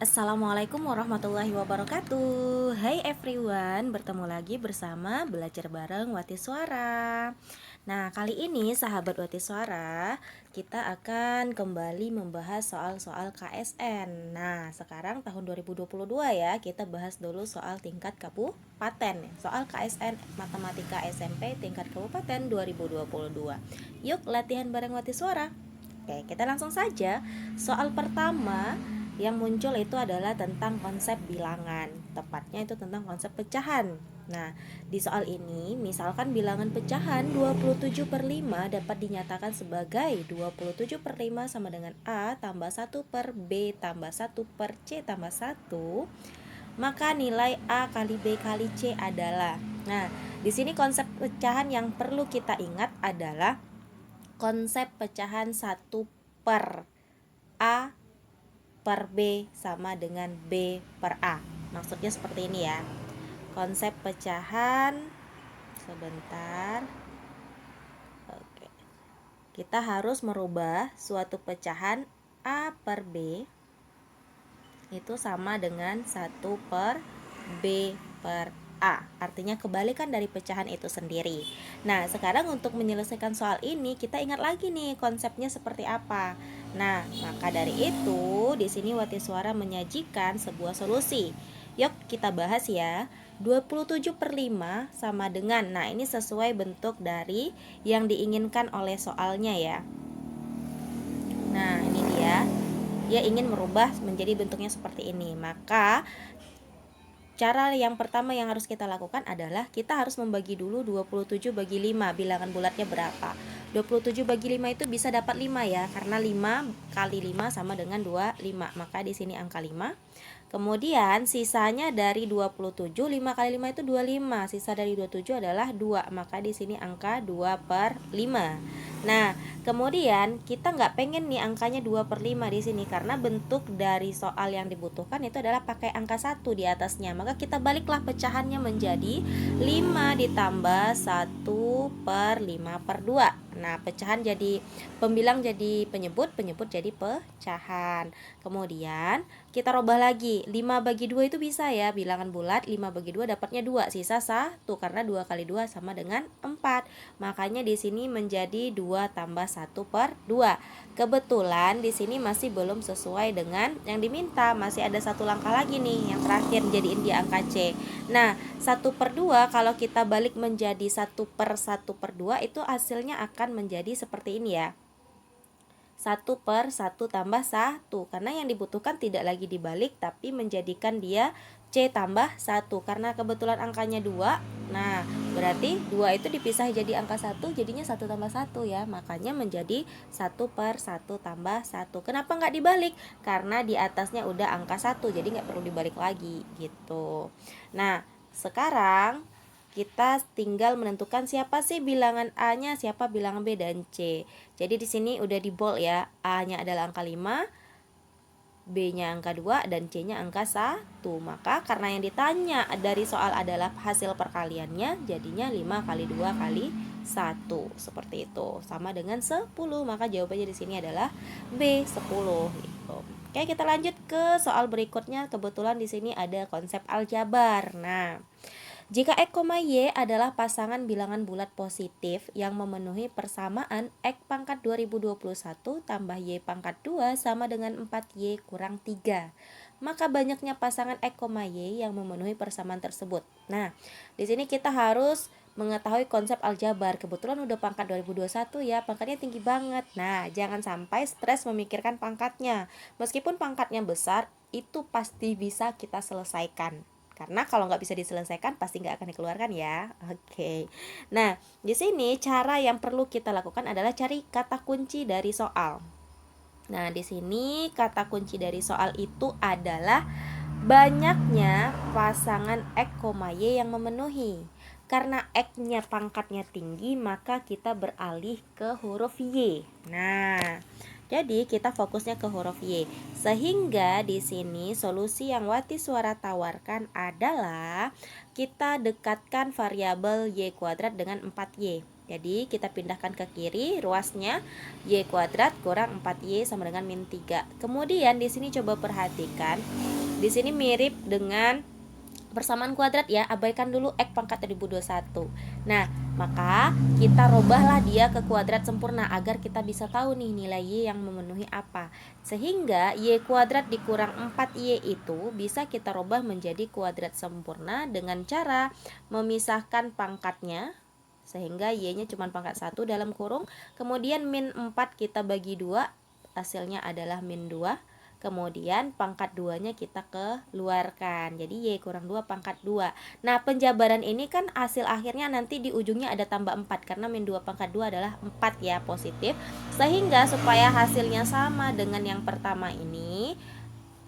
Assalamualaikum warahmatullahi wabarakatuh. Hai everyone, bertemu lagi bersama Belajar Bareng Wati Suara. Nah, kali ini sahabat Wati Suara, kita akan kembali membahas soal-soal KSN. Nah, sekarang tahun 2022 ya, kita bahas dulu soal tingkat kabupaten. Soal KSN Matematika SMP tingkat kabupaten 2022. Yuk latihan bareng Wati Suara. Oke, kita langsung saja. Soal pertama yang muncul itu adalah tentang konsep bilangan, tepatnya itu tentang konsep pecahan. Nah, di soal ini misalkan bilangan pecahan 27/5 dapat dinyatakan sebagai 27/5 sama dengan A tambah 1 per B tambah 1 per C tambah 1, maka nilai A kali B kali C adalah. Nah, di sini konsep pecahan yang perlu kita ingat adalah konsep pecahan 1 per A per B sama dengan B per A. Maksudnya seperti ini ya. Konsep pecahan, sebentar. Oke. Kita harus merubah suatu pecahan A per B itu sama dengan 1 per B per A. Artinya kebalikan dari pecahan itu sendiri. Nah, sekarang untuk menyelesaikan soal ini kita ingat lagi nih konsepnya seperti apa. Nah, maka dari itu di sini Wati Suara menyajikan sebuah solusi. Yuk kita bahas ya. 27/5 sama dengan, nah ini sesuai bentuk dari yang diinginkan oleh soalnya ya. Nah, ini dia ingin merubah menjadi bentuknya seperti ini. Maka cara yang pertama yang harus kita lakukan adalah kita harus membagi dulu 27 bagi 5. Bilangan bulatnya berapa? 27 bagi 5 itu bisa dapat 5 ya, karena 5 kali 5 sama dengan 25. Maka di sini angka 5. Kemudian sisanya dari 27, 5 kali 5 itu 25. Sisa dari 27 adalah 2. Maka di sini angka 2 per 5. Nah, kemudian kita nggak pengen nih angkanya 2 per 5 di sini, karena bentuk dari soal yang dibutuhkan itu adalah pakai angka 1 di atasnya. Maka kita baliklah pecahannya menjadi 5 ditambah 1 per 5 per 2. Nah, pecahan jadi pembilang jadi penyebut, penyebut jadi pecahan. Kemudian kita rubah lagi, 5 bagi 2 itu bisa ya, bilangan bulat 5 bagi 2 dapatnya 2, sisa 1 karena 2 kali 2 sama dengan 4. Makanya di sini menjadi 2 tambah 1 per 2. Kebetulan di sini masih belum sesuai dengan yang diminta, masih ada satu langkah lagi nih yang terakhir jadiin dia angka C. Nah, 1 per 2 kalau kita balik menjadi 1 per 1 per 2 itu hasilnya akan menjadi seperti ini ya. 1 per 1 tambah 1, karena yang dibutuhkan tidak lagi dibalik tapi menjadikan dia C tambah 1, karena kebetulan angkanya 2. Nah, berarti 2 itu dipisah jadi angka 1, jadinya 1 tambah 1 ya. Makanya menjadi 1 per 1 tambah 1. Kenapa nggak dibalik? Karena di atasnya udah angka 1, jadi nggak perlu dibalik lagi gitu. Nah, sekarang kita tinggal menentukan siapa sih bilangan A-nya, siapa bilangan B dan C. Jadi di sini udah di bold ya. A-nya adalah angka 5, B-nya angka 2 dan C-nya angka 1. Maka karena yang ditanya dari soal adalah hasil perkaliannya, jadinya 5 kali 2 kali 1. Seperti itu. Sama dengan 10. Maka jawabannya di sini adalah B, 10 gitu. Oke, kita lanjut ke soal berikutnya. Kebetulan di sini ada konsep aljabar. Nah, jika X, Y adalah pasangan bilangan bulat positif yang memenuhi persamaan X pangkat 2021 tambah Y pangkat 2 sama dengan 4Y kurang 3, maka banyaknya pasangan X, Y yang memenuhi persamaan tersebut. Nah, di sini kita harus mengetahui konsep aljabar. Kebetulan udah pangkat 2021 ya, pangkatnya tinggi banget. Nah, jangan sampai stres memikirkan pangkatnya. Meskipun pangkatnya besar, itu pasti bisa kita selesaikan. Karena kalau nggak bisa diselesaikan pasti nggak akan dikeluarkan ya. Oke. Nah, di sini cara yang perlu kita lakukan adalah cari kata kunci dari soal. Nah, di sini kata kunci dari soal itu adalah banyaknya pasangan X, Y yang memenuhi. Karena X-nya pangkatnya tinggi, maka kita beralih ke huruf Y. Nah, jadi kita fokusnya ke huruf Y. Sehingga di sini solusi yang Wati Suara tawarkan adalah kita dekatkan variabel Y kuadrat dengan 4Y. Jadi kita pindahkan ke kiri, ruasnya y kuadrat kurang 4y sama dengan min 3. Kemudian di sini coba perhatikan, di sini mirip dengan persamaan kuadrat ya, abaikan dulu x pangkat 2021. Nah, maka kita robahlah dia ke kuadrat sempurna agar kita bisa tahu nih nilai y yang memenuhi apa. Sehingga y kuadrat dikurang 4y itu bisa kita robah menjadi kuadrat sempurna dengan cara memisahkan pangkatnya, sehingga y-nya cuma pangkat 1 dalam kurung. Kemudian min 4 kita bagi 2, hasilnya adalah min 2. Kemudian pangkat 2-nya kita keluarkan. Jadi y kurang 2 pangkat 2. Nah, penjabaran ini kan hasil akhirnya nanti di ujungnya ada tambah 4 karena min 2 pangkat 2 adalah 4 ya, positif. Sehingga supaya hasilnya sama dengan yang pertama ini,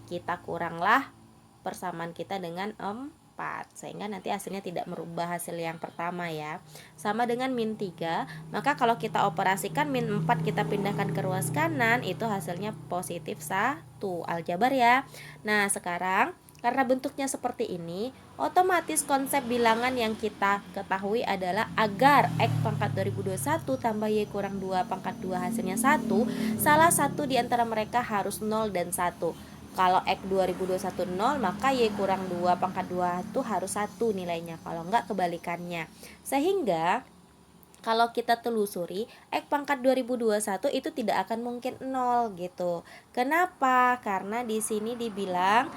kita kuranglah persamaan kita dengan 4, sehingga nanti hasilnya tidak merubah hasil yang pertama ya. Sama dengan min 3, maka kalau kita operasikan min 4 kita pindahkan ke ruas kanan, itu hasilnya positif 1, aljabar ya. Nah, sekarang karena bentuknya seperti ini, otomatis konsep bilangan yang kita ketahui adalah agar x pangkat 2021 tambah y kurang 2 pangkat 2 hasilnya 1, salah satu di antara mereka harus 0 dan 1. Kalau x 2021 0, maka y kurang 2 pangkat 2 itu harus 1 nilainya. Kalau enggak kebalikannya. Sehingga kalau kita telusuri, x pangkat 2021 itu tidak akan mungkin 0 gitu. Kenapa? Karena di sini dibilang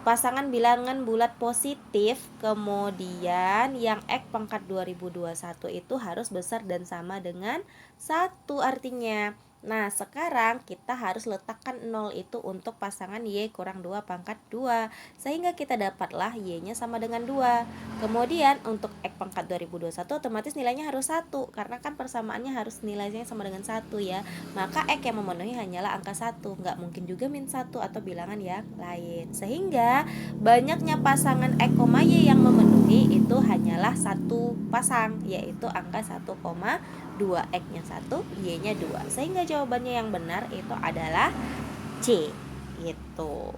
pasangan bilangan bulat positif, kemudian yang x pangkat 2021 itu harus besar dan sama dengan 1 artinya. Nah, sekarang kita harus letakkan 0 itu untuk pasangan y kurang 2 pangkat 2, sehingga kita dapatlah y-nya sama dengan 2. Kemudian untuk x pangkat 2021 otomatis nilainya harus 1, karena kan persamaannya harus nilainya sama dengan 1 ya. Maka x yang memenuhi hanyalah angka 1, nggak mungkin juga min 1 atau bilangan yang lain. Sehingga banyaknya pasangan x, y yang memenuhi itu hanyalah satu pasang, yaitu angka 1,2, x-nya 1, y-nya 2. Sehingga jawabannya yang benar itu adalah C gitu.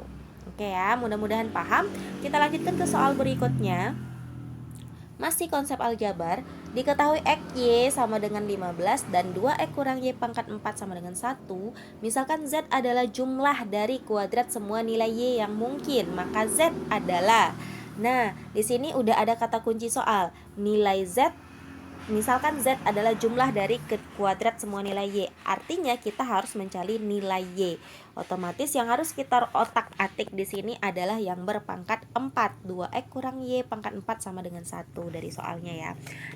Oke ya, mudah-mudahan paham. Kita lanjutkan ke soal berikutnya. Masih konsep aljabar, diketahui x y sama dengan 15 dan 2x kurang y pangkat 4 sama dengan 1. Misalkan z adalah jumlah dari kuadrat semua nilai y yang mungkin, maka z adalah. Nah, di sini udah ada kata kunci soal. Nilai z, misalkan z adalah jumlah dari kuadrat semua nilai y, artinya kita harus mencari nilai y. Otomatis yang harus kita otak-atik di sini adalah yang berpangkat 4. 2x kurang y pangkat 4 sama dengan 1 dari soalnya ya.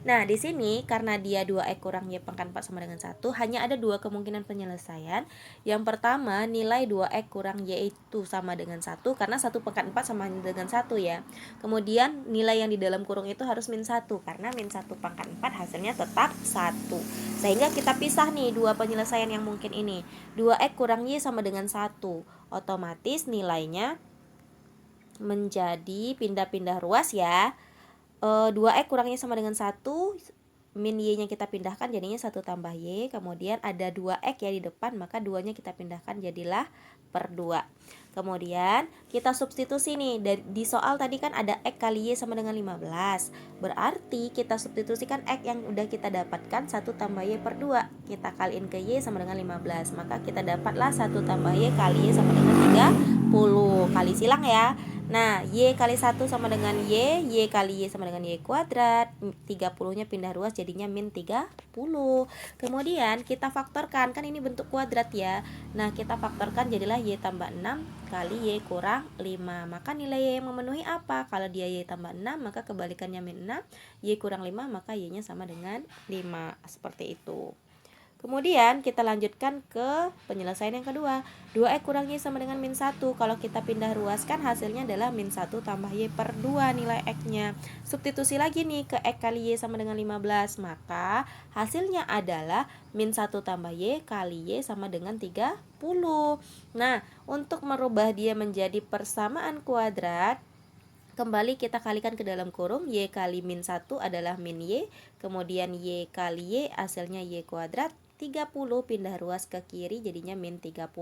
Nah, di sini karena dia 2x kurang y pangkat 4 sama dengan 1, hanya ada dua kemungkinan penyelesaian. Yang pertama, nilai 2x kurang y itu sama dengan 1 karena 1 pangkat 4 sama dengan 1 ya. Kemudian nilai yang di dalam kurung itu harus min 1 karena min 1 pangkat 4 hasilnya tetap 1. Sehingga kita pisah nih dua penyelesaian yang mungkin ini. 2x kurang y sama dengan 1. Otomatis nilainya menjadi pindah-pindah ruas ya. 2x kurang y sama dengan 1, min y-nya kita pindahkan jadinya 1 tambah y. Kemudian ada 2x ya di depan, maka 2-nya kita pindahkan jadilah per 2. Kemudian kita substitusi nih, di soal tadi kan ada x kali y sama dengan 15. Berarti kita substitusikan x yang udah kita dapatkan 1 tambah y per 2. Kita kaliin ke y sama dengan 15. Maka kita dapatlah 1 tambah y kali y sama dengan 30. Kali silang ya. Nah, y kali 1 sama dengan y kali y sama dengan y kuadrat. 30-nya pindah ruas jadinya min 30. Kemudian kita faktorkan, kan ini bentuk kuadrat ya. Nah, kita faktorkan jadilah y tambah 6 kali y kurang 5. Maka nilai y yang memenuhi apa? Kalau dia y tambah 6, maka kebalikannya min 6. Y kurang 5, maka y-nya sama dengan 5. Seperti itu. Kemudian kita lanjutkan ke penyelesaian yang kedua. 2x kurang y sama dengan min 1. Kalau kita pindah ruaskan hasilnya adalah min 1 tambah y per 2 nilai x-nya. Substitusi lagi nih ke x kali y sama dengan 15. Maka hasilnya adalah min 1 tambah y kali y sama dengan 30. Nah, untuk merubah dia menjadi persamaan kuadrat, kembali kita kalikan ke dalam kurung. Y kali min 1 adalah min y. Kemudian y kali y hasilnya y kuadrat 30, pindah ruas ke kiri jadinya min 30.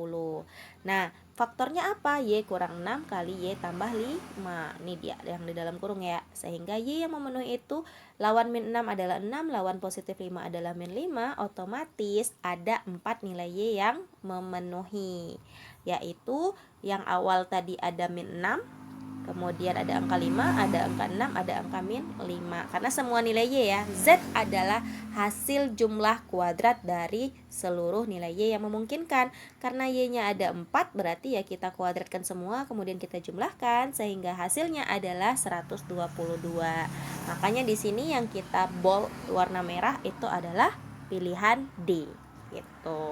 Nah, faktornya apa? Y kurang 6 kali Y tambah 5. Ini dia yang di dalam kurung ya. Sehingga Y yang memenuhi itu lawan min 6 adalah 6, lawan positif 5 adalah min 5. Otomatis ada 4 nilai Y yang memenuhi. Yaitu yang awal tadi ada min 6, kemudian ada angka 5, ada angka 6, ada angka min 5. Karena semua nilai Y ya. Z adalah hasil jumlah kuadrat dari seluruh nilai Y yang memungkinkan. Karena Y-nya ada 4, berarti ya kita kuadratkan semua, kemudian kita jumlahkan sehingga hasilnya adalah 122. Makanya di sini yang kita bold warna merah itu adalah pilihan D. Gitu.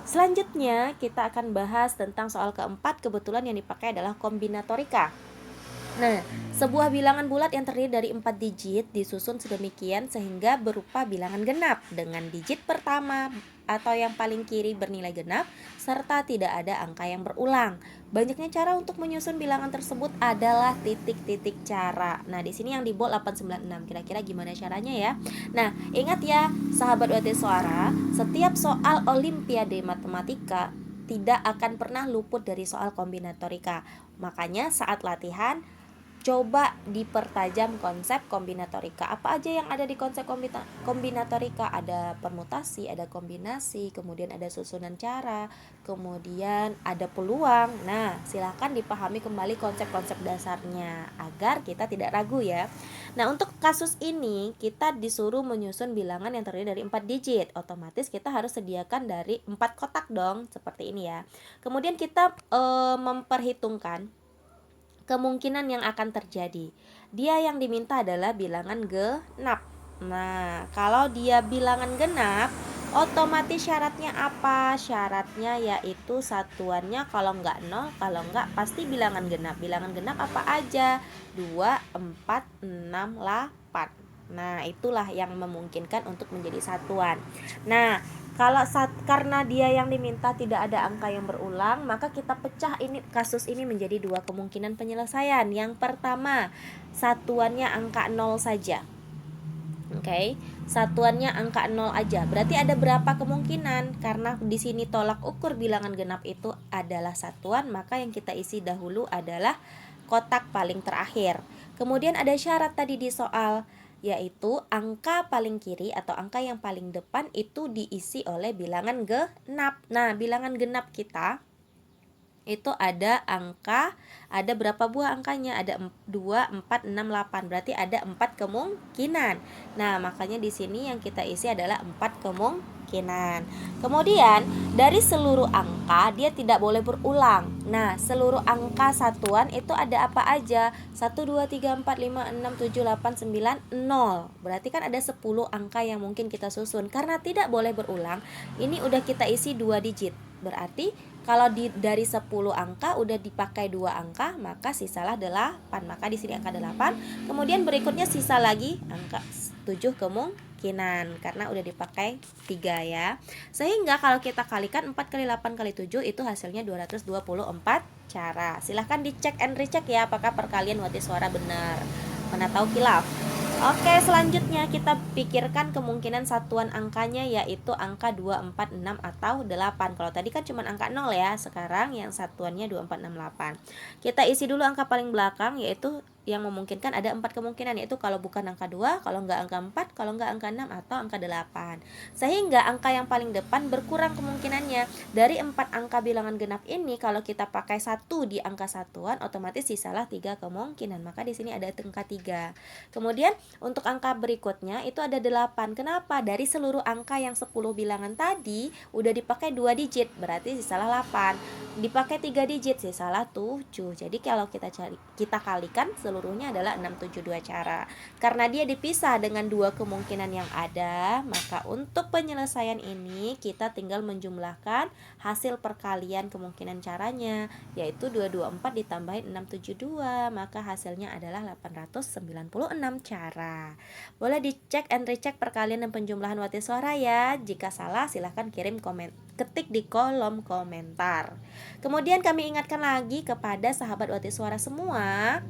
Selanjutnya kita akan bahas tentang soal keempat. Kebetulan yang dipakai adalah kombinatorika. Nah, sebuah bilangan bulat yang terdiri dari 4 digit disusun sedemikian sehingga berupa bilangan genap dengan digit pertama atau yang paling kiri bernilai genap serta tidak ada angka yang berulang. Banyaknya cara untuk menyusun bilangan tersebut adalah titik-titik cara. Nah, di sini yang di bold 896. Kira-kira gimana caranya ya? Nah, ingat ya, sahabat UT Suara, setiap soal olimpiade matematika tidak akan pernah luput dari soal kombinatorika. Makanya saat latihan coba dipertajam konsep kombinatorika. Apa aja yang ada di konsep kombinatorika? Ada permutasi, ada kombinasi, kemudian ada susunan cara, kemudian ada peluang. Nah, silahkan dipahami kembali konsep-konsep dasarnya agar kita tidak ragu ya. Nah, untuk kasus ini kita disuruh menyusun bilangan yang terdiri dari 4 digit. Otomatis kita harus sediakan dari 4 kotak dong, seperti ini ya. Kemudian kita memperhitungkan kemungkinan yang akan terjadi. Dia yang diminta adalah bilangan genap. Nah, kalau dia bilangan genap, otomatis syaratnya apa? Syaratnya yaitu satuannya kalau enggak 0, kalau enggak pasti bilangan genap. Bilangan genap apa aja? 2, 4, 6, 8. Nah, itulah yang memungkinkan untuk menjadi satuan. Nah, karena dia yang diminta tidak ada angka yang berulang, maka kita pecah ini kasus ini menjadi 2 kemungkinan penyelesaian. Yang pertama, satuannya angka 0 saja. Oke, satuannya angka 0 aja. Berarti ada berapa kemungkinan? Karena di sini tolak ukur bilangan genap itu adalah satuan, maka yang kita isi dahulu adalah kotak paling terakhir. Kemudian ada syarat tadi di soal, yaitu angka paling kiri atau angka yang paling depan itu diisi oleh bilangan genap. Nah, bilangan genap kita itu ada berapa buah angkanya? Ada 2, 4, 6, 8. Berarti ada 4 kemungkinan. Nah, makanya di sini yang kita isi adalah 4 kemungkinan. Kemudian dari seluruh angka dia tidak boleh berulang. Nah, seluruh angka satuan itu ada apa aja? 1, 2, 3, 4, 5, 6, 7, 8, 9, 0. Berarti kan ada 10 angka yang mungkin kita susun. Karena tidak boleh berulang, ini udah kita isi 2 digit. Berarti kalau dari 10 angka udah dipakai 2 angka, maka sisalah 8. Maka di sini angka 8. Kemudian berikutnya sisa lagi angka 7 kemungkinan karena udah dipakai 3 ya. Sehingga kalau kita kalikan 4 kali 8 kali 7 itu hasilnya 224 cara. Silahkan dicek and recheck ya apakah perkalian Wati Suara benar. Mana tahu kilaf. Oke, selanjutnya kita pikirkan kemungkinan satuan angkanya yaitu angka 2, 4, 6 atau 8. Kalau tadi kan cuma angka 0 ya, sekarang yang satuannya 2, 4, 6, 8. Kita isi dulu angka paling belakang yaitu yang memungkinkan ada 4 kemungkinan, yaitu kalau bukan angka 2, kalau enggak angka 4, kalau enggak angka 6 atau angka 8. Sehingga angka yang paling depan berkurang kemungkinannya. Dari 4 angka bilangan genap ini kalau kita pakai 1 di angka satuan, otomatis sisalah 3 kemungkinan. Maka di sini ada angka 3. Kemudian untuk angka berikutnya itu ada 8. Kenapa? Dari seluruh angka yang 10 bilangan tadi udah dipakai 2 digit, berarti sisalah 8. Dipakai 3 digit, sisalah 7. Jadi kalau kita kalikan seluruhnya adalah 672 cara. Karena dia dipisah dengan 2 kemungkinan yang ada, maka untuk penyelesaian ini kita tinggal menjumlahkan hasil perkalian kemungkinan caranya, yaitu 224 ditambahin 672, maka hasilnya adalah 896 cara. Boleh dicek and recheck perkalian dan penjumlahan Wati Suara ya. Jika salah silahkan kirim ketik di kolom komentar. Kemudian kami ingatkan lagi kepada sahabat Wati Suara semua,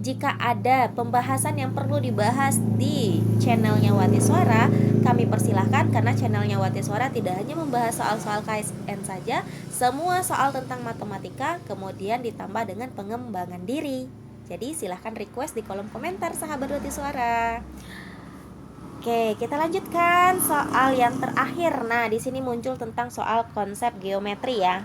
jika ada pembahasan yang perlu dibahas di channelnya Wati Suara, kami persilahkan karena channelnya Wati Suara tidak hanya membahas soal-soal KSN saja, semua soal tentang matematika kemudian ditambah dengan pengembangan diri. Jadi silahkan request di kolom komentar sahabat Wati Suara. Oke, kita lanjutkan soal yang terakhir. Nah, di sini muncul tentang soal konsep geometri ya.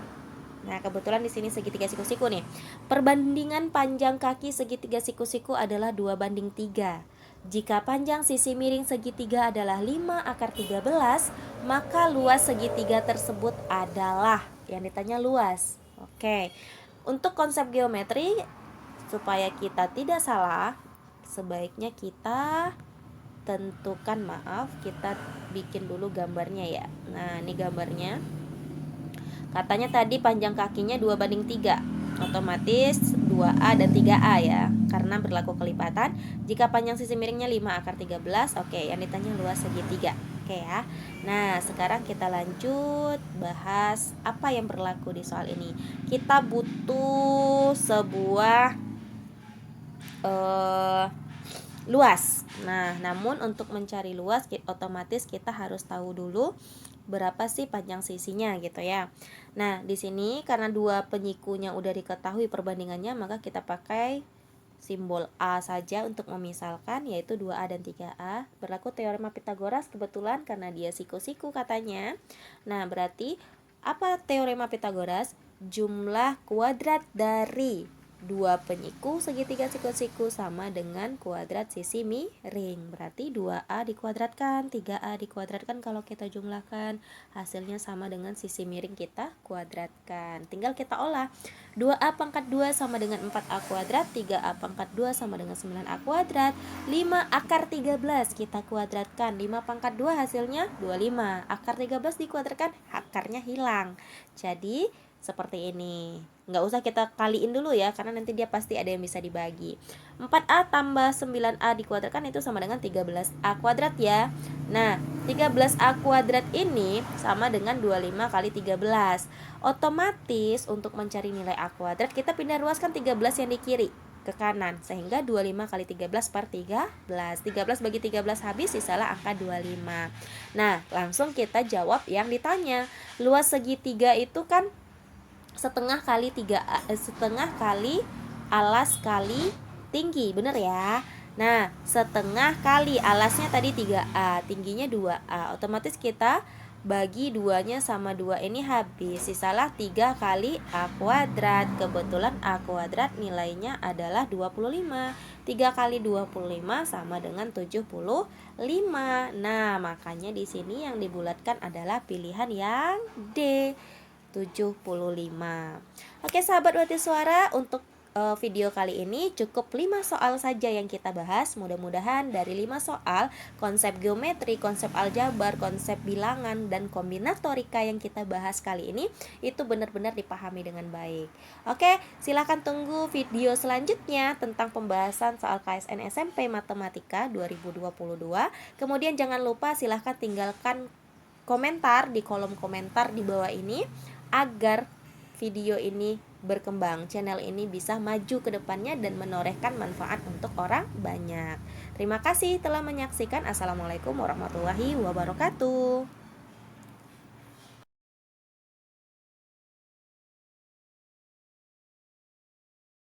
Nah, kebetulan di sini segitiga siku-siku nih. Perbandingan panjang kaki segitiga siku-siku adalah 2:3. Jika panjang sisi miring segitiga adalah 5/13, maka luas segitiga tersebut adalah, yang ditanya luas. Oke. Untuk konsep geometri, supaya kita tidak salah, sebaiknya kita tentukan, kita bikin dulu gambarnya ya. Nah, ini gambarnya. Katanya tadi panjang kakinya 2:3, otomatis 2A dan 3A ya, karena berlaku kelipatan. Jika panjang sisi miringnya 5/13, oke, yang ditanya luas segitiga. Oke ya. Nah, sekarang kita lanjut bahas apa yang berlaku di soal ini. Kita butuh sebuah luas. Nah, namun untuk mencari luas otomatis kita harus tahu dulu berapa sih panjang sisinya gitu ya. Nah, di sini karena dua penyikunya udah diketahui perbandingannya, maka kita pakai simbol A saja untuk memisalkan, yaitu 2A dan 3A. Berlaku teorema Pitagoras kebetulan karena dia siku-siku katanya. Nah, berarti apa teorema Pitagoras? Jumlah kuadrat dari dua penyiku segitiga siku-siku sama dengan kuadrat sisi miring. Berarti 2A dikuadratkan, 3A dikuadratkan kalau kita jumlahkan, hasilnya sama dengan sisi miring kita kuadratkan. Tinggal kita olah. 2A pangkat 2 sama dengan 4A kuadrat, 3A pangkat 2 sama dengan 9A kuadrat, 5 akar 13 kita kuadratkan, 5 pangkat 2 hasilnya 25. Akar 13 dikuadratkan, akarnya hilang. Jadi seperti ini. Nggak usah kita kaliin dulu ya, karena nanti dia pasti ada yang bisa dibagi. 4A tambah 9A dikuadratkan itu sama dengan 13A kuadrat ya. Nah, 13A kuadrat ini sama dengan 25 kali 13. Otomatis untuk mencari nilai A kuadrat kita pindah ruaskan 13 yang di kiri ke kanan, sehingga 25 kali 13 per 13. 13 bagi 13 habis, sisalah angka 25. Nah, langsung kita jawab yang ditanya. Luas segitiga itu kan setengah kali alas kali tinggi, bener ya. Nah, setengah kali alasnya tadi 3A, tingginya 2A. Otomatis kita bagi 2-nya sama 2 ini habis, sisalah 3 kali A kuadrat. Kebetulan A kuadrat nilainya adalah 25. 3 kali 25 sama dengan 75. Nah, makanya di sini yang dibulatkan adalah pilihan yang D, 75. Oke sahabat Wati Suara, untuk video kali ini cukup 5 soal saja yang kita bahas. Mudah-mudahan dari 5 soal, konsep geometri, konsep aljabar, konsep bilangan, dan kombinatorika yang kita bahas kali ini itu benar-benar dipahami dengan baik. Oke, silahkan tunggu video selanjutnya tentang pembahasan soal KSN SMP Matematika 2022. Kemudian jangan lupa silahkan tinggalkan komentar di kolom komentar di bawah ini agar video ini berkembang, channel ini bisa maju ke depannya dan menorehkan manfaat untuk orang banyak. Terima kasih telah menyaksikan. Assalamualaikum warahmatullahi wabarakatuh.